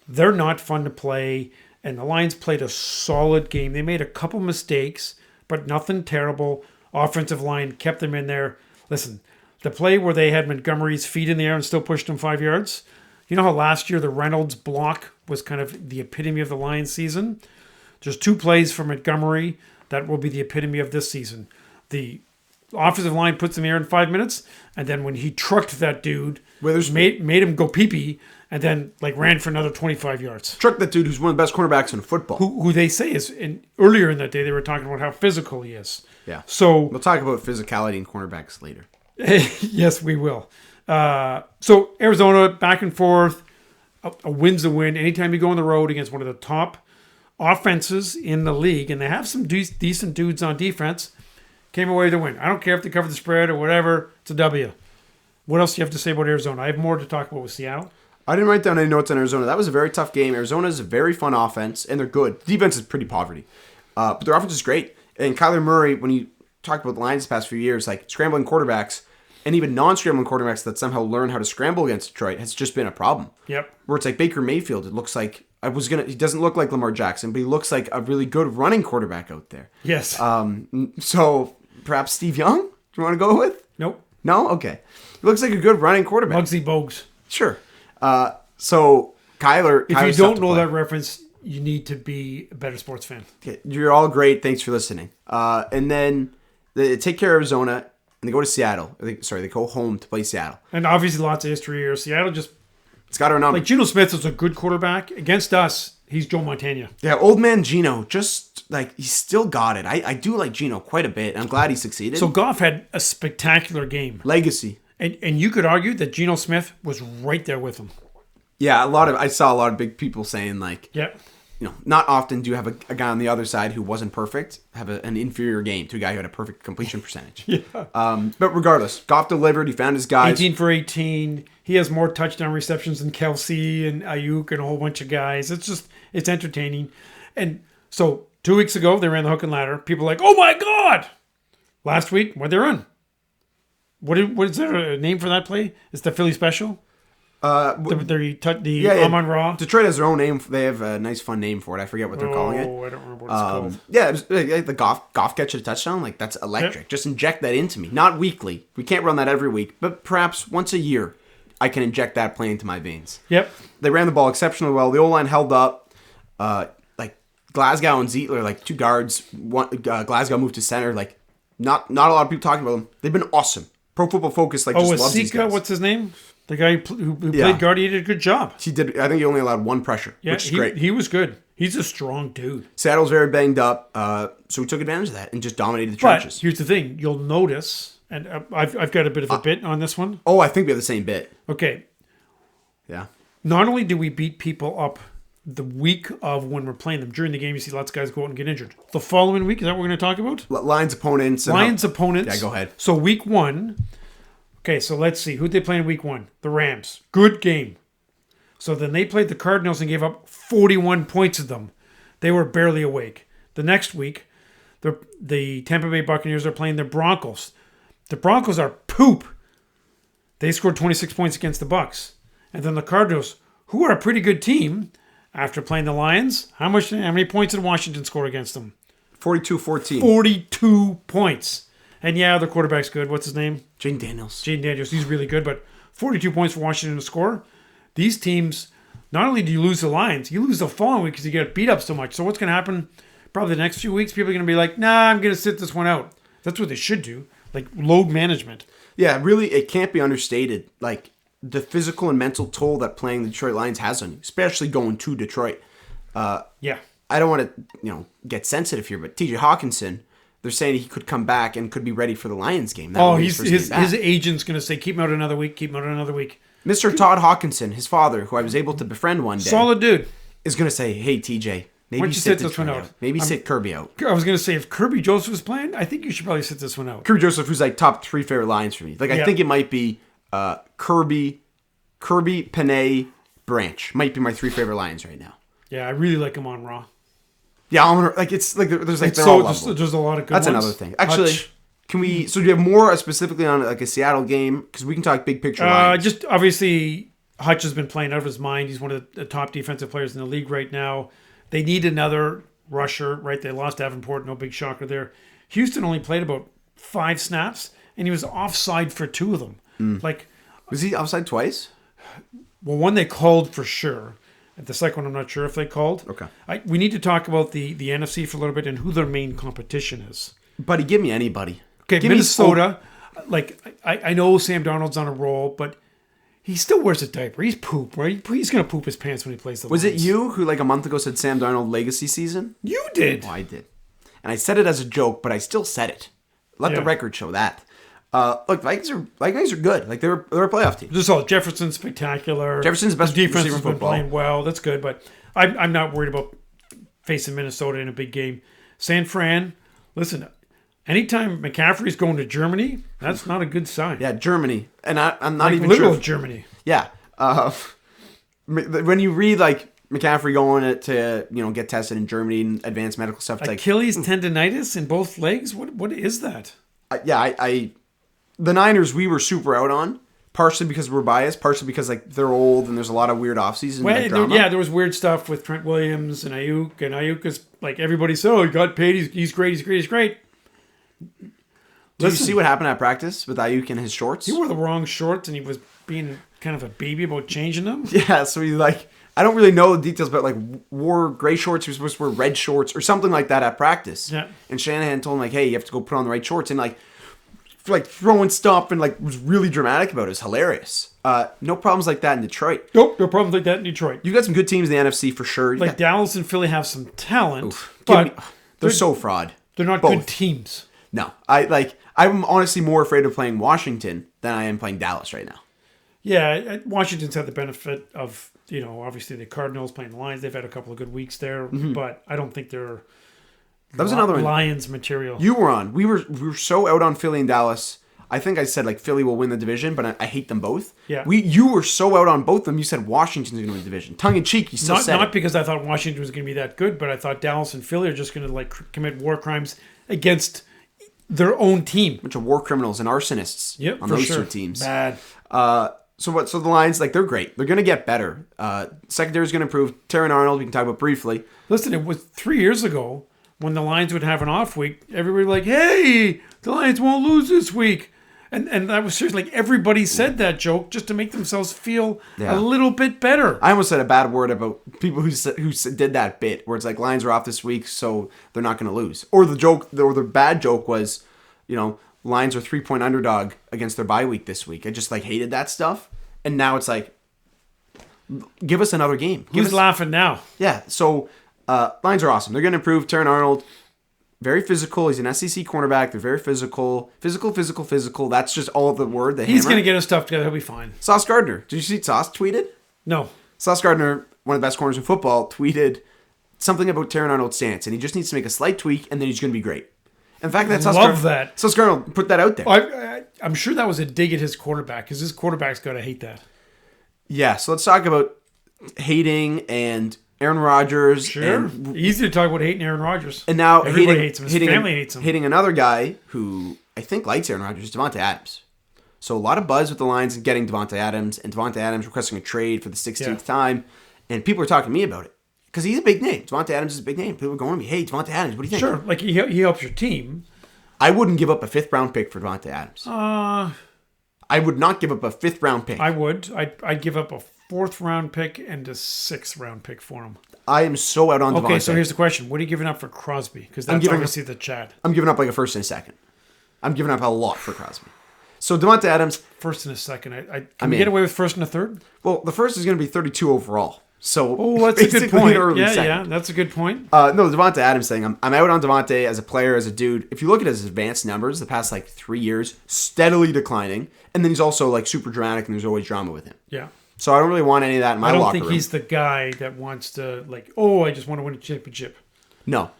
They're not fun to play, and the Lions played a solid game. They made a couple mistakes, but nothing terrible. Offensive line kept them in there. Listen, the play where they had Montgomery's feet in the air and still pushed him 5 yards. You know how last year the Reynolds block was kind of the epitome of the Lions season? There's 2 plays for Montgomery that will be the epitome of this season. The offensive line puts him in the air in 5 minutes, and then when he trucked that dude, made him go pee-pee, and then like ran for another 25 yards. Truck that dude who's one of the best cornerbacks in football. Who they say is, earlier in that day, they were talking about how physical he is. Yeah. So we'll talk about physicality and cornerbacks later. Yes, we will. So Arizona, back and forth. A win's a win. Anytime you go on the road against one of the top offenses in the league, and they have some decent dudes on defense, came away to win. I don't care if they cover the spread or whatever. It's a W. What else do you have to say about Arizona? I have more to talk about with Seattle. I didn't write down any notes on Arizona. That was a very tough game. Arizona is a very fun offense, and they're good. Defense is pretty poverty. But their offense is great. And Kyler Murray, when you talked about the Lions the past few years, like scrambling quarterbacks, and even non-scrambling quarterbacks that somehow learn how to scramble against Detroit has just been a problem. Yep. Where it's like Baker Mayfield, it looks like he doesn't look like Lamar Jackson, but he looks like a really good running quarterback out there. Yes. So perhaps Steve Young? Do you want to go with? Nope. No? Okay. He looks like a good running quarterback. Bugsy Bogues. Sure. So Kyler. If you don't know that reference, you need to be a better sports fan. Okay, you're all great. Thanks for listening. And then they take care of Arizona, and they go to Seattle. They go home to play Seattle. And obviously lots of history here. Seattle it's got our number. Like Geno Smith is a good quarterback. Against us, he's Joe Montana. Yeah, old man Geno, just like he's still got it. I do like Geno quite a bit. I'm glad he succeeded. So Goff had a spectacular game. Legacy. And you could argue that Geno Smith was right there with him. Yeah, I saw a lot of big people saying like, yeah, not often do you have a guy on the other side who wasn't perfect have an inferior game to a guy who had a perfect completion percentage. Yeah. But regardless, Goff delivered. He found his guys. 18 for 18. He has more touchdown receptions than Kelsey and Ayuk and a whole bunch of guys. It's entertaining. And so 2 weeks ago, they ran the hook and ladder. People were like, oh my God. Last week, what'd they run? What is there a name for that play? It's the Philly special? The Amon Ra. Detroit has their own name. They have a nice, fun name for it. I forget what they're calling it. Oh, I don't remember what it's called. Yeah, the Goff gets you a touchdown. Like, that's electric. Yep. Just inject that into me. Not weekly. We can't run that every week, but perhaps once a year, I can inject that play into my veins. Yep. They ran the ball exceptionally well. The O-line held up. Like Glasgow and Zietler, like 2 guards. Glasgow moved to center. Like, not a lot of people talking about them. They've been awesome. Pro Football Focus just loves these guys. What's his name? The guy who played guard, he did a good job. He did. I think he only allowed 1 pressure, which is great. He was good. He's a strong dude. Seattle's very banged up, so we took advantage of that and just dominated the trenches. But here's the thing. You'll notice, and I've got a bit of a bit on this one. Oh, I think we have the same bit. Okay. Yeah. Not only do we beat people up the week of when we're playing them, during the game you see lots of guys go out and get injured. The following week, is that what we're going to talk about? Lions opponents. Opponents. Yeah, go ahead. So week 1... Okay, so let's see. Who'd they play in week 1? The Rams. Good game. So then they played the Cardinals and gave up 41 points to them. They were barely awake. The next week, the Tampa Bay Buccaneers are playing the Broncos. The Broncos are poop. They scored 26 points against the Bucs. And then the Cardinals, who are a pretty good team, after playing the Lions, how many points did Washington score against them? 42-14. 42 points. And yeah, the quarterback's good. What's his name? Jaden Daniels. He's really good, but 42 points for Washington to score. These teams, not only do you lose the Lions, you lose the following week because you get beat up so much. So what's going to happen probably the next few weeks? People are going to be like, nah, I'm going to sit this one out. That's what they should do. Like load management. Yeah, really, it can't be understated. Like the physical and mental toll that playing the Detroit Lions has on you, especially going to Detroit. Yeah. I don't want to, get sensitive here, but TJ Hawkinson, they're saying he could come back and could be ready for the Lions game. That Oh, would be his first game back. his agent's going to say, keep him out another week, keep him out another week. Mr. Todd Hawkinson, his father, who I was able to befriend one day, Solid dude. is going to say, hey, TJ, maybe don't you sit sit this one out? Maybe sit Kirby out. I was going to say, if Kirby Joseph is playing, I think you should probably sit this one out. Kirby Joseph, who's like top 3 favorite Lions for me. Like, I think it might be Kirby, Panay, Branch. Might be my 3 favorite Lions right now. Yeah, I really like him on Raw. Yeah, I'm gonna, like, it's like there's like, It's they're all so, lovable. there's a lot of good That's ones. another thing. Actually, can we, so do you have more specifically on like a Seattle game? Because we can talk big picture Lions. Just obviously, Hutch has been playing out of his mind. He's one of the top defensive players in the league right now. They need another rusher, right? They lost Davenport, no big shocker there. Houston only played about 5 snaps, and he was offside for 2 of them. Like, Was he offside twice? well, one they called for sure. The second one, I'm not sure if they called. Okay. We need to talk about the NFC for a little bit and who their main competition is. Buddy, give me anybody. Okay, Give Minnesota. Like, I know Sam Darnold's on a roll, but he still wears a diaper. He's poop, right? He's going to poop his pants when he plays the Was it Lions. you who like a month ago said Sam Darnold legacy season? You did. Oh, I did. And I said it as a joke, but I still said it. Let the Yeah. record show that. Look, Vikings are good. Like they're a playoff team. Just all Jefferson's spectacular. Jefferson's the best The defense receiver has in been football. playing well. That's good, but I'm not worried about facing Minnesota in a big game. San Fran, listen, anytime McCaffrey's going to Germany, that's not a good sign. Yeah, Germany, and I'm not like even literal sure. Germany. Yeah, when you read like McCaffrey going to get tested in Germany and advanced medical stuff, it's like Achilles tendonitis in both legs. What is that? The Niners we were super out on, partially because we're biased, partially because like they're old and there's a lot of weird offseason like, drama. There was weird stuff with Trent Williams and Ayuk is like everybody said, oh, he got paid, he's great. Did you see what happened at practice with Ayuk in his shorts? He wore the wrong shorts and he was being kind of a baby about changing them. Yeah, so he like, I don't really know the details, but like wore gray shorts. He was supposed to wear red shorts or something like that at practice. Yeah. And Shanahan told him like, hey, you have to go put on the right shorts, and like throwing stuff and like was really dramatic about it. It was hilarious. No problems like that in Detroit. Nope, no problems like that in Detroit. You've got some good teams in the NFC for sure. Like Dallas and Philly have some talent, They're but so fraud. they're not Both. good teams. No, I'm honestly more afraid of playing Washington than I am playing Dallas right now. Yeah, Washington's had the benefit of, obviously the Cardinals playing the Lions. They've had a couple of good weeks there, but I don't think they're That was another one. Lions material. You were on. We were so out on Philly and Dallas. I think I said like Philly will win the division, but I hate them both. Yeah. You were so out on both of them. You said Washington's going to win the division. Tongue in cheek, you still said Not it. because I thought Washington was going to be that good, but I thought Dallas and Philly are just going to like commit war crimes against their own team. Bunch of war criminals and arsonists on for those sure. 2 teams. Bad. So the Lions, like, they're great. They're going to get better. Secondary's going to improve. Terran Arnold, we can talk about briefly. Listen, it was 3 years ago when the Lions would have an off week. Everybody like, hey, the Lions won't lose this week. And that was seriously like everybody said that joke just to make themselves feel a little bit better. I almost said a bad word about people who did that bit where it's like Lions are off this week, so they're not going to lose. Or the bad joke was, Lions are 3-point underdog against their bye week this week. I just like hated that stuff. And now it's like, give us another game. Who's laughing now? Yeah. So Lions are awesome. They're going to improve. Terran Arnold, very physical. He's an SEC cornerback. They're very physical. Physical. That's just all of the word. He's going to get his stuff together. He'll be fine. Sauce Gardner. Did you see Sauce tweeted? No. Sauce Gardner, one of the best corners in football, tweeted something about Terran Arnold's stance, and he just needs to make a slight tweak, and then he's going to be great. In fact, that's Love that. Sauce Gardner put that out there. I'm sure that was a dig at his quarterback because his quarterback's got to hate that. Yeah, so let's talk about hating and Aaron Rodgers. Sure. Easy to talk about hating Aaron Rodgers. And now everybody hates him. His family hates him. Hitting another guy who I think likes Aaron Rodgers, Davante Adams. So a lot of buzz with the Lions and getting Davante Adams, and Davante Adams requesting a trade for the 16th time. And people are talking to me about it because he's a big name. Davante Adams is a big name. People are going to me, hey, Davante Adams, what do you think? Sure, like he helps your team. I wouldn't give up a 5th-round pick for Davante Adams. I would not give up a 5th-round pick. I would. I'd give up a 4th-round pick and a 6th-round pick for him. I am so out on Davante. Okay, so here's the question. What are you giving up for Crosby? Because that's obviously the chat. I'm giving up like a 1st and a 2nd. I'm giving up a lot for Crosby. So Davante Adams. 1st and a 2nd. Can we get away with 1st and a 3rd? Well, the 1st is going to be 32 overall. So Oh, that's a good basically point. an early Yeah, second. yeah, that's a good point. No, the Davante Adams thing. I'm out on Davante as a player, as a dude. If you look at his advanced numbers, the past like 3 years, steadily declining, and then he's also like super dramatic, and there's always drama with him. Yeah. So I don't really want any of that in my I don't locker think room. he's the guy that wants to like, oh, I just want to win a championship. No,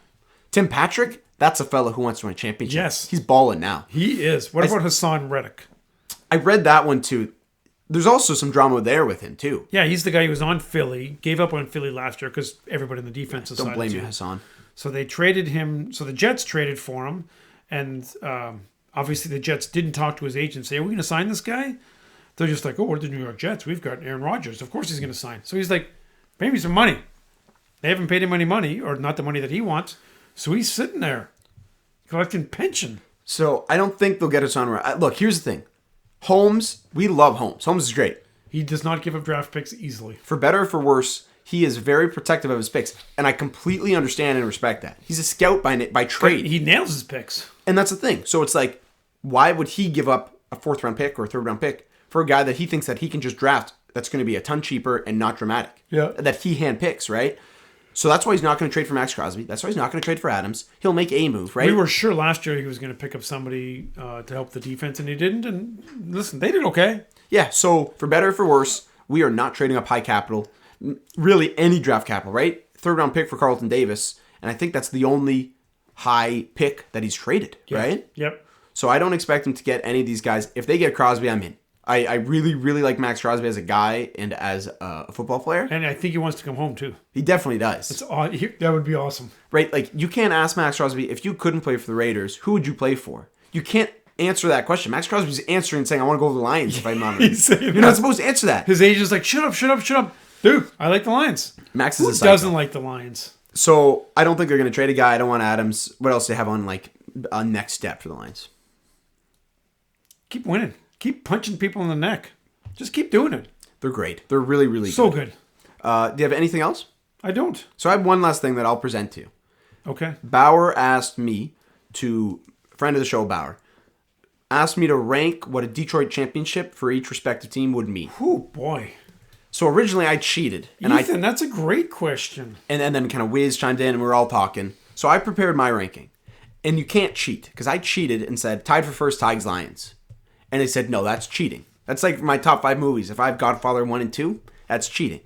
Tim Patrick. That's a fella who wants to win a championship. Yes. He's balling now. He is. What about Hassan Reddick? I read that one too. There's also some drama there with him too. Yeah, he's the guy who was on Philly, gave up on Philly last year because everybody in the defense decided Don't blame to. you, Hassan. So they traded him. So the Jets traded for him, and obviously the Jets didn't talk to his agent and say, "Are we going to sign this guy?" They're just like, "Oh, we're the New York Jets. We've got Aaron Rodgers. Of course he's going to sign." So he's like, "Pay me some money." They haven't paid him any money, or not the money that he wants. So he's sitting there collecting pension. So I don't think they'll get us on. Look, here's the thing. Holmes, we love Holmes. Holmes is great. He does not give up draft picks easily. For better or for worse, he is very protective of his picks, and I completely understand and respect that. He's a scout by trade, He nails his picks. and that's the thing. So it's like, why would he give up a 4th round pick or a 3rd round pick for a guy that he thinks that he can just draft that's going to be a ton cheaper and not dramatic? Yeah. That he handpicks, right? So that's why he's not going to trade for Max Crosby. That's why he's not going to trade for Adams. He'll make a move, right? We were sure last year he was going to pick up somebody to help the defense, and he didn't. And listen, they did okay. Yeah, so for better or for worse, we are not trading up high capital, really any draft capital, right? 3rd round pick for Carlton Davis, and I think that's the only high pick that he's traded, right? Yep. So I don't expect him to get any of these guys. If they get Crosby, I'm in. I really, really like Max Crosby as a guy and as a football player. And I think he wants to come home too. He definitely does. That would be awesome. Right? Like, you can't ask Max Crosby, if you couldn't play for the Raiders, who would you play for? You can't answer that question. Max Crosby's answering saying, I want to go to the Lions if I'm not. He's saying You're that. not supposed to answer that. His agent's like, shut up. Dude, I like the Lions. Max is Who a psycho. doesn't like the Lions? So I don't think they're going to trade a guy. I don't want Adams. What else do they have on like a next step for the Lions? Keep winning. Keep punching people in the neck. Just keep doing it. They're great. They're really, really So good. good. Do you have anything else? I don't. So I have one last thing that I'll present to you. Okay. Bauer asked me friend of the show, Bauer, asked me to rank what a Detroit championship for each respective team would mean. Oh, boy. So originally I cheated. And Ethan, that's a great question. and then kind of Wiz chimed in and we were all talking. So I prepared my ranking. And you can't cheat because I cheated and said tied for first, Tigers, Lions. And they said, no, that's cheating. That's like my top 5 movies. If I have Godfather 1 and 2, that's cheating.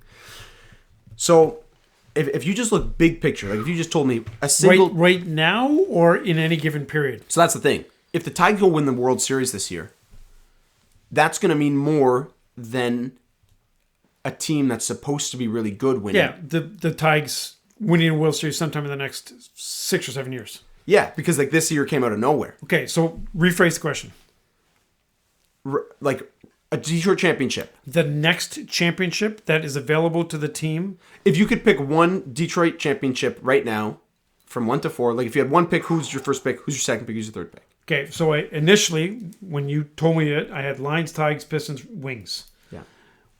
So if you just look big picture, like if you just told me a single... Right now or in any given period? So that's the thing. If the Tigers will win the World Series this year, that's going to mean more than a team that's supposed to be really good winning. Yeah, the Tigers winning a World Series sometime in the next 6 or 7 years. Yeah, because like this year came out of nowhere. Okay, so rephrase the question. Like a Detroit championship. The next championship that is available to the team. If you could pick one Detroit championship right now, from 1 to 4, like if you had one pick, who's your first pick? Who's your second pick? Who's your third pick? Okay, so initially, when you told me it, I had Lions, Tigers, Pistons, Wings. Yeah.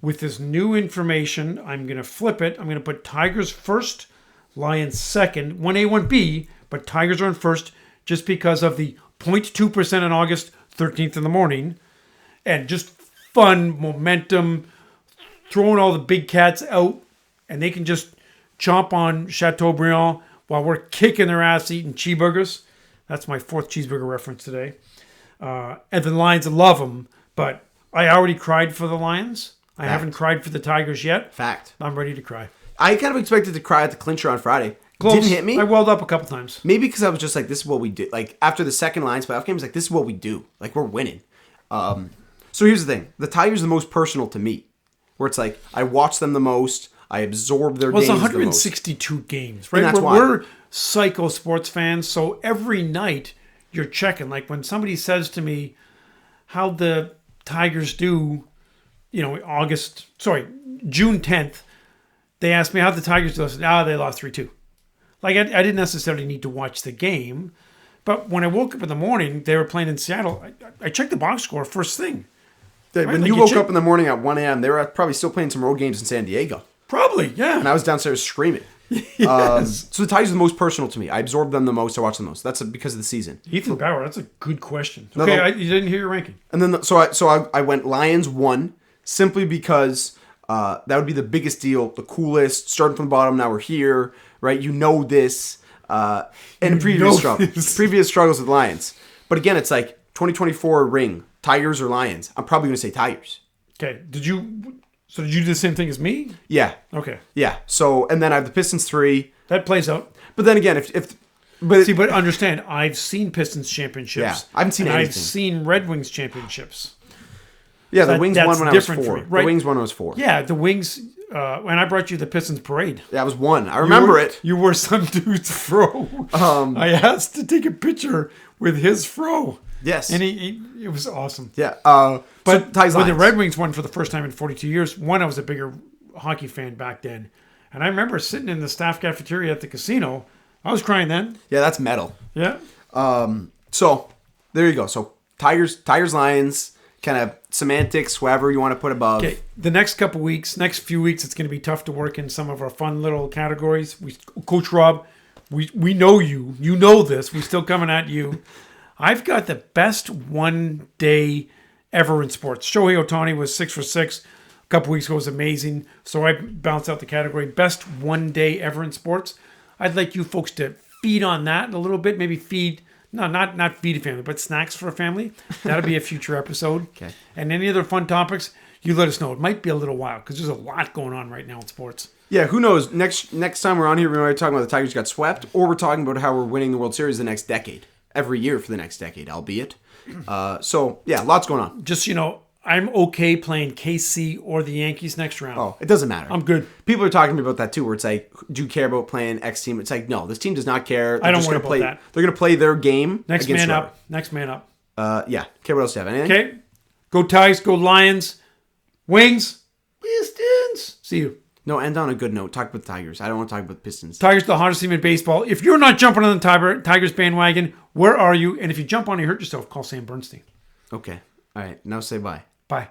With this new information, I'm going to flip it. I'm going to put Tigers first, Lions second, 1A, 1B, but Tigers are in first just because of the 0.2% on August 13th in the morning. And just fun, momentum, throwing all the big cats out, and they can just chomp on Chateaubriand while we're kicking their ass eating cheeseburgers. That's my 4th cheeseburger reference today. And the Lions love them, but I already cried for the Lions. I haven't cried for the Tigers yet. Fact. I'm ready to cry. I kind of expected to cry at the clincher on Friday. Close. Didn't hit me. I welled up a couple times. Maybe because I was just like, this is what we do. Like, after the second Lions playoff game, I was like, this is what we do. Like, we're winning. So here's the thing. The Tigers are the most personal to me. Where it's like, I watch them the most. I absorb their Well, it's games the most. 162 games, right? And that's We're psycho sports fans, so every night you're checking. Like when somebody says to me how the Tigers do, June 10th, they asked me how the Tigers do. I said, they lost 3-2. Like I didn't necessarily need to watch the game, but when I woke up in the morning, they were playing in Seattle. I checked the box score first thing. When Right, like you you woke check- up in the morning at 1 a.m., they were probably still playing some road games in San Diego. Probably, yeah. And I was downstairs screaming. Yes. So the Tigers are the most personal to me. I absorb them the most. I watch them the most. That's because of the season. Ethan Bauer, that's a good question. No, Okay, no. you didn't hear your ranking. And then, so I went Lions 1, simply because That would be the biggest deal, the coolest. Starting from the bottom, now we're here, right? You know this. And previous struggles with Lions. But again, it's like 2024 ring, Tigers or Lions. I'm probably going to say Tigers. Okay. Did you do the same thing as me? Yeah. Okay. Yeah. So, and then I have the Pistons 3. That plays out. But then again, but understand, I've seen Pistons championships. Yeah, I haven't seen anything. I've seen Red Wings championships. Yeah, the Wings won when I was 4. Right? The Wings won when I was 4. Yeah, the Wings. When I brought you the Pistons parade. Yeah, I was 1. I remember it. You were some dude's fro. I asked to take a picture with his fro. Yes. And it was awesome. Yeah. But when the Red Wings won for the first time in 42 years, I was a bigger hockey fan back then. And I remember sitting in the staff cafeteria at the casino. I was crying then. Yeah, that's metal. Yeah. So, there you go. So, Tigers, Lions, kind of semantics, whoever you want to put above. Okay. The next few weeks, it's going to be tough to work in some of our fun little categories. Coach Rob, we know you. You know this. We're still coming at you. I've got the best one day ever in sports. Shohei Ohtani was 6 for 6 a couple weeks ago. It was amazing. So I bounced out the category best one day ever in sports. I'd like you folks to feed on that a little bit. Maybe not feed a family, but snacks for a family. That'll be a future episode. Okay. And any other fun topics, you let us know. It might be a little while because there's a lot going on right now in sports. Yeah, who knows? Next time we're on here, we might be talking about the Tigers got swept, or we're talking about how we're winning the World Series the next decade. Every year for the next decade, albeit. So, yeah, lots going on. Just, I'm okay playing KC or the Yankees next round. Oh, it doesn't matter. I'm good. People are talking to me about that too, where it's like, do you care about playing X team? It's like, no, this team does not care. I don't worry about that. They're going to play their game. Next man up. Yeah. Okay, what else do you have? Anything? Okay. Go Tigers, go Lions. Wings. Pistons. See you. No, end on a good note. Talk about the Tigers. I don't want to talk about the Pistons. Tigers, the hottest team in baseball. If you're not jumping on the Tigers bandwagon, where are you? And if you jump on and you hurt yourself, call Sam Bernstein. Okay. All right. Now say bye. Bye.